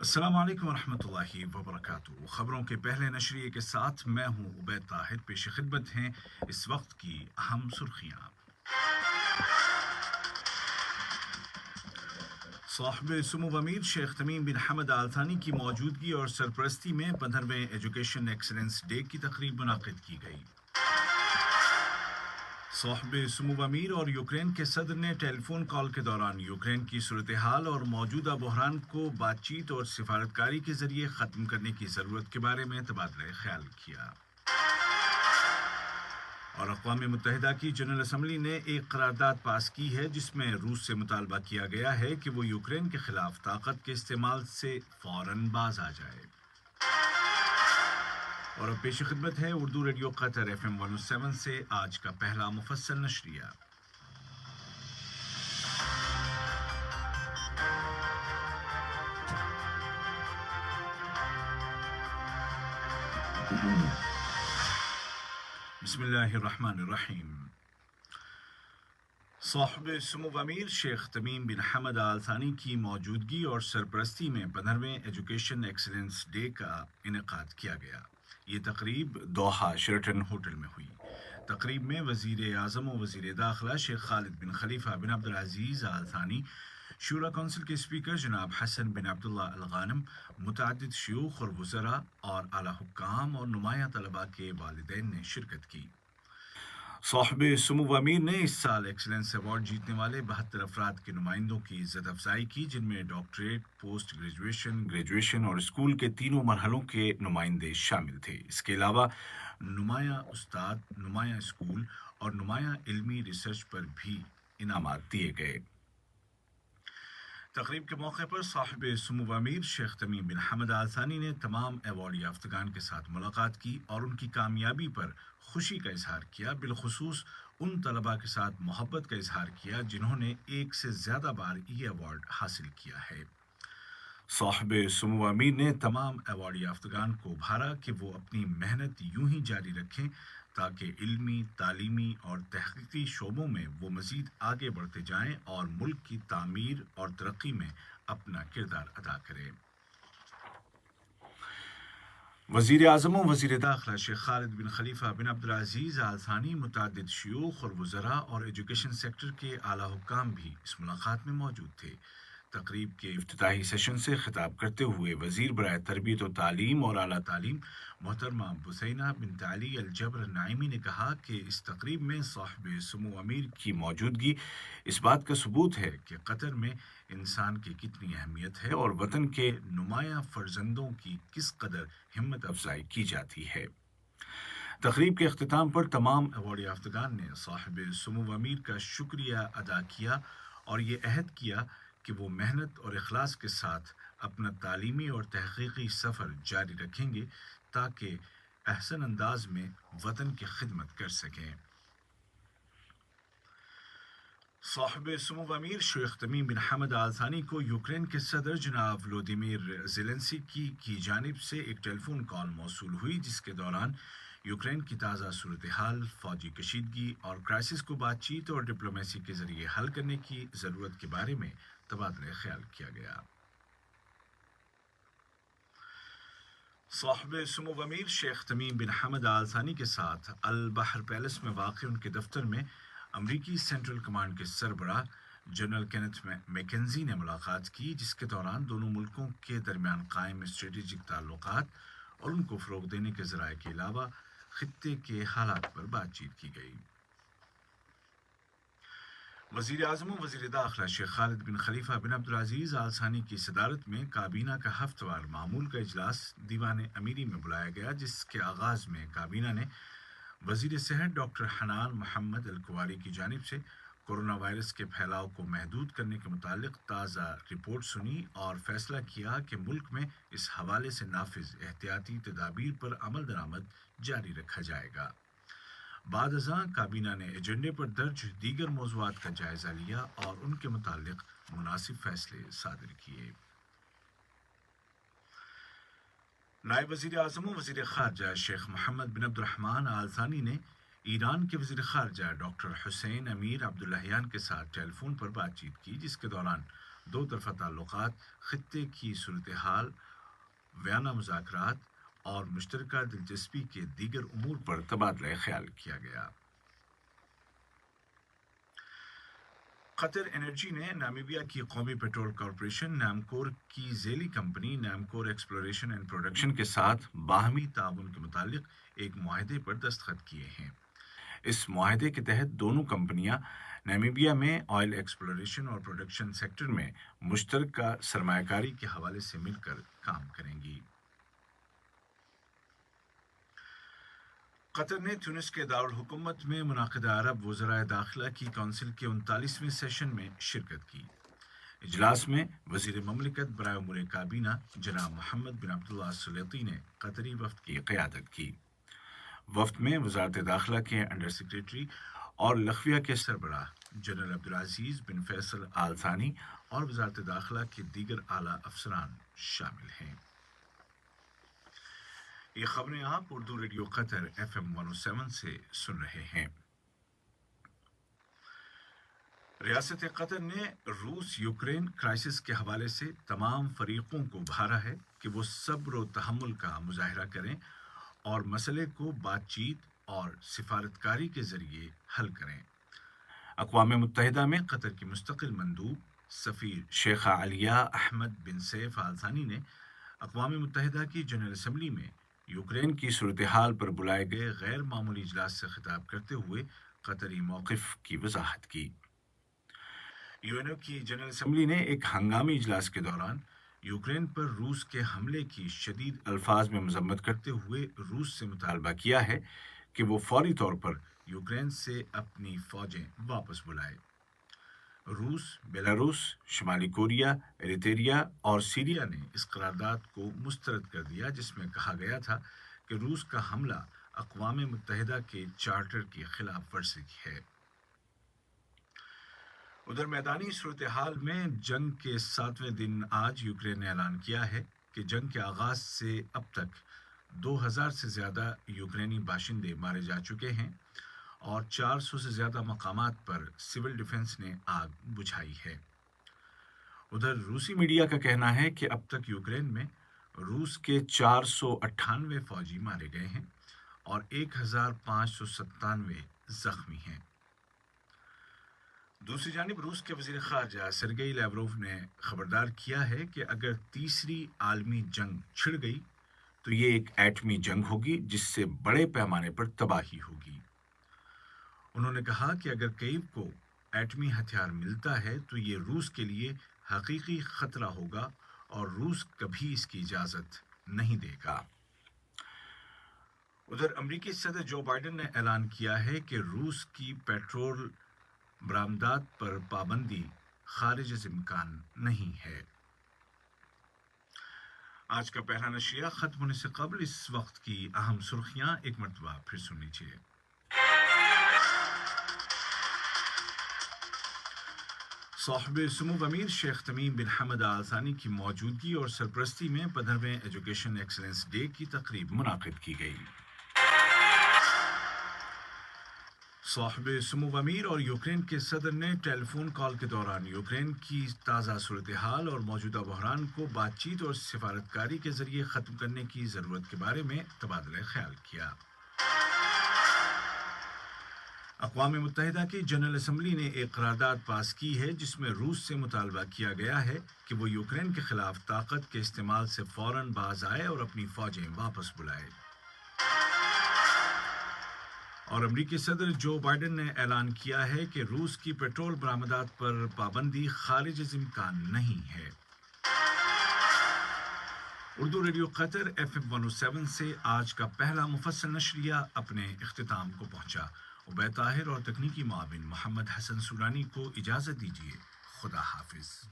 السلام علیکم ورحمۃ اللہ وبرکاتہ۔ خبروں کے پہلے نشریے کے ساتھ میں ہوں عبید طاہر۔ پیش خدمت ہیں اس وقت کی اہم سرخیاں۔ صاحب سمو امیر شیخ تمیم بن حمد آل ثانی کی موجودگی اور سرپرستی میں 15ویں ایجوکیشن ایکسلنس ڈے کی تقریب منعقد کی گئی۔ صاحب سمو امیر اور یوکرین کے صدر نے ٹیلی فون کال کے دوران یوکرین کی صورتحال اور موجودہ بحران کو بات چیت اور سفارتکاری کے ذریعے ختم کرنے کی ضرورت کے بارے میں تبادلہ خیال کیا۔ اور اقوام متحدہ کی جنرل اسمبلی نے ایک قرارداد پاس کی ہے جس میں روس سے مطالبہ کیا گیا ہے کہ وہ یوکرین کے خلاف طاقت کے استعمال سے فوراً باز آ جائے۔ اور اب پیش خدمت ہے اردو ریڈیو قطر FM 107 سے آج کا پہلا مفصل نشریہ۔ بسم اللہ الرحمن الرحیم۔ صاحب سمو امیر شیخ تمیم بن حمد آل ثانی کی موجودگی اور سرپرستی میں 15ویں ایجوکیشن ایکسلنس ڈے کا انعقاد کیا گیا۔ یہ تقریب دوحہ شیرٹن ہوٹل میں ہوئی۔ تقریب میں وزیر اعظم و وزیر داخلہ شیخ خالد بن خلیفہ بن عبدالعزیز آل ثانی، شورا کونسل کے اسپیکر جناب حسن بن عبداللہ الغانم، متعدد شیوخ اور وزراء اور اعلیٰ حکام اور نمایاں طلباء کے والدین نے شرکت کی۔ صاحب سمو امیر نے اس سال ایکسلنس ایوارڈ جیتنے والے 72 افراد کے نمائندوں کی عزت افزائی کی، جن میں ڈاکٹریٹ، پوسٹ گریجویشن، گریجویشن اور اسکول کے تینوں مرحلوں کے نمائندے شامل تھے۔ اس کے علاوہ نمایاں استاد، نمایاں اسکول اور نمایاں علمی ریسرچ پر بھی انعامات دیے گئے۔ تقریب کے موقع پر صاحب سمو امیر شیخ تمیم بن حمد آل ثانی نے تمام ایوارڈ یافتگان کے ساتھ ملاقات کی اور ان کی کامیابی پر خوشی کا اظہار کیا، بالخصوص ان طلباء کے ساتھ محبت کا اظہار کیا جنہوں نے ایک سے زیادہ بار یہ ایوارڈ حاصل کیا ہے۔ صاحب سمو امیر نے تمام ایوارڈ یافتگان کو ابھارا کہ وہ اپنی محنت یوں ہی جاری رکھیں تاکہ علمی، تعلیمی اور تحقیقی شعبوں میں وہ مزید آگے بڑھتے جائیں اور ملک کی تعمیر اور ترقی میں اپنا کردار ادا کریں۔ وزیر اعظم و وزیر داخلہ شیخ خالد بن خلیفہ بن عبدالعزیز آل ثانی، متعدد شیوخ اور وزراء اور ایجوکیشن سیکٹر کے اعلیٰ حکام بھی اس ملاقات میں موجود تھے۔ تقریب کے افتتاحی سیشن سے خطاب کرتے ہوئے وزیر برائے تربیت و تعلیم اور اعلیٰ تعلیم محترمہ بثینہ بنت علی الجبر النعیمی نے کہا کہ اس تقریب میں صاحب سمو امیر کی موجودگی اس بات کا ثبوت ہے کہ قطر میں انسان کی کتنی اہمیت ہے اور وطن کے نمایاں فرزندوں کی کس قدر ہمت افزائی کی جاتی ہے۔ تقریب کے اختتام پر تمام ایوارڈ یافتگان نے صاحب سمو امیر کا شکریہ ادا کیا اور یہ عہد کیا کہ وہ محنت اور اخلاص کے ساتھ اپنا تعلیمی اور تحقیقی سفر جاری رکھیں گے تاکہ احسن انداز میں وطن کی خدمت کر سکیں۔ صاحب سمو امیر شیخ تمیم بن حمد آل ثانی کو یوکرین کے صدر جناب ولودیمیر زیلنسکی کی جانب سے ایک ٹیلی فون کال موصول ہوئی، جس کے دوران یوکرین کی تازہ صورتحال، فوجی کشیدگی اور کرائسس کو بات چیت اور ڈپلومیسی کے ذریعے حل کرنے کی ضرورت کے بارے میں تبادلہ خیال کیا گیا۔ صاحب سمو امیر شیخ تمیم بن حمد آل ثانی کے ساتھ البحر پیلس میں واقع ان کے دفتر میں امریکی سینٹرل کمانڈ کے سربراہ جنرل کینتھ میکنزی نے ملاقات کی، جس کے دوران دونوں ملکوں کے درمیان قائم اسٹریٹجک تعلقات اور ان کو فروغ دینے کے ذرائع کے علاوہ خطے کے حالات پر بات چیت کی گئی۔ وزیر اعظم و وزیر داخلہ شیخ خالد بن خلیفہ بن عبدالعزیز آل ثانی کی صدارت میں کابینہ کا ہفتہ وار معمول کا اجلاس دیوان امیری میں بلایا گیا، جس کے آغاز میں کابینہ نے وزیر صحت ڈاکٹر حنان محمد الکواری کی جانب سے کورونا وائرس کے پھیلاؤ کو محدود کرنے کے متعلق تازہ رپورٹ سنی اور فیصلہ کیا کہ ملک میں اس حوالے سے نافذ احتیاطی تدابیر پر عمل درآمد جاری رکھا جائے گا۔ بعد ازاں کابینہ نے ایجنڈے پر درج دیگر موضوعات کا جائزہ لیا اور ان کے متعلق مناسب فیصلے صادر کیے۔ نائب وزیر اعظم و وزیر خارجہ شیخ محمد بن عبد الرحمن آل ثانی نے ایران کے وزیر خارجہ ڈاکٹر حسین امیر عبداللہیان کے ساتھ ٹیلی فون پر بات چیت کی، جس کے دوران دو طرفہ تعلقات، خطے کی صورتحال، ویانا مذاکرات اور مشترکہ دلچسپی کے دیگر امور پر تبادلہ خیال کیا گیا۔ قطر انرجی نے نامیبیا کی قومی پیٹرول کارپوریشن نامکور کی ذیلی کمپنی نامکور ایکسپلوریشن اینڈ پروڈکشن کے ساتھ باہمی تعاون کے متعلق ایک معاہدے پر دستخط کیے ہیں۔ اس معاہدے کے تحت دونوں کمپنیاں نامیبیا میں آئل ایکسپلوریشن اور پروڈکشن سیکٹر میں مشترکہ سرمایہ کاری کے حوالے سے مل کر کام کریں گی۔ قطر نے تونس کے دارالحکومت میں منعقدہ عرب وزرائے داخلہ کی کونسل کے 39ویں سیشن میں شرکت کی۔ اجلاس میں وزیر مملکت برائے امور کابینہ جناب محمد بن عبداللہ السلیطی نے قطری وفد کی قیادت کی۔ وفد میں وزارت داخلہ کے انڈر سیکریٹری اور لخویہ کے سربراہ جنرل عبدالعزیز بن فیصل آل ثانی اور وزارت داخلہ کے دیگر اعلیٰ افسران شامل ہیں۔ یہ خبریں آپ اردو ریڈیو قطر FM 107 سے سن رہے ہیں۔ ریاست قطر نے روس یوکرین کرائسس کے حوالے سے تمام فریقوں کو بھارا ہے کہ وہ صبر و تحمل کا مظاہرہ کریں اور مسئلے کو بات چیت اور سفارتکاری کے ذریعے حل کریں۔ اقوام متحدہ میں قطر کی مستقل مندوب سفیر شیخہ علیہ احمد بن سیف آل ثانی نے اقوام متحدہ کی جنرل اسمبلی میں یوکرین کی صورتحال پر بلائے گئے غیر معمولی اجلاس سے خطاب کرتے ہوئے قطری موقف کی وضاحت کی۔ UN کی جنرل اسمبلی نے ایک ہنگامی اجلاس کے دوران یوکرین پر روس کے حملے کی شدید الفاظ میں مذمت کرتے ہوئے روس سے مطالبہ کیا ہے کہ وہ فوری طور پر یوکرین سے اپنی فوجیں واپس بلائے۔ روس، بیلاروس، شمالی کوریا، ایریتریا اور سیریا نے اس قرارداد کو مسترد کر دیا، جس میں کہا گیا تھا کہ روس کا حملہ اقوام متحدہ کے چارٹر کی خلاف ورزی ہے۔ ادھر میدانی صورتحال میں جنگ کے 7ویں دن آج یوکرین نے اعلان کیا ہے کہ جنگ کے آغاز سے اب تک 2000 سے زیادہ یوکرینی باشندے مارے جا چکے ہیں اور 400 سے زیادہ مقامات پر سول ڈیفنس نے آگ بجھائی ہے۔ ادھر روسی میڈیا کا کہنا ہے کہ اب تک یوکرین میں روس کے 498 فوجی مارے گئے ہیں اور 1597 زخمی ہیں۔ دوسری جانب روس کے وزیر خارجہ سرگئی لیوروف نے خبردار کیا ہے کہ اگر تیسری عالمی جنگ چھڑ گئی تو یہ ایک ایٹمی جنگ ہوگی جس سے بڑے پیمانے پر تباہی ہوگی۔ انہوں نے کہا کہ اگر کییو کو ایٹمی ہتھیار ملتا ہے تو یہ روس کے لیے حقیقی خطرہ ہوگا اور روس کبھی اس کی اجازت نہیں دے گا۔ ادھر امریکی صدر جو بائیڈن نے اعلان کیا ہے کہ روس کی پیٹرول برآمدات پر پابندی خارج از امکان نہیں ہے۔ آج کا پہلا نشریہ ختم ہونے سے قبل اس وقت کی اہم سرخیاں ایک مرتبہ پھر سن لیجیے۔ صاحب سمو امیر شیخ تمیم بن حمد آل ثانی کی موجودگی اور سرپرستی میں 15ویں ایجوکیشن ایکسلنس ڈے کی تقریب منعقد کی گئی۔ صاحب سمو امیر اور یوکرین کے صدر نے ٹیلی فون کال کے دوران یوکرین کی تازہ صورتحال اور موجودہ بحران کو بات چیت اور سفارتکاری کے ذریعے ختم کرنے کی ضرورت کے بارے میں تبادلہ خیال کیا۔ اقوام متحدہ کی جنرل اسمبلی نے ایک قرارداد پاس کی ہے جس میں روس سے مطالبہ کیا گیا ہے کہ وہ یوکرین کے خلاف طاقت کے استعمال سے فوراً باز آئے اور اپنی فوجیں واپس بلائے۔ اور امریکی صدر جو بائیڈن نے اعلان کیا ہے کہ روس کی پیٹرول برآمدات پر پابندی خارج از امکان نہیں ہے۔ اردو ریڈیو قطر FM 107 سے آج کا پہلا مفصل نشریہ اپنے اختتام کو پہنچا۔ عبید طاہر اور تکنیکی معاون محمد حسن سورانی کو اجازت دیجیے۔ خدا حافظ۔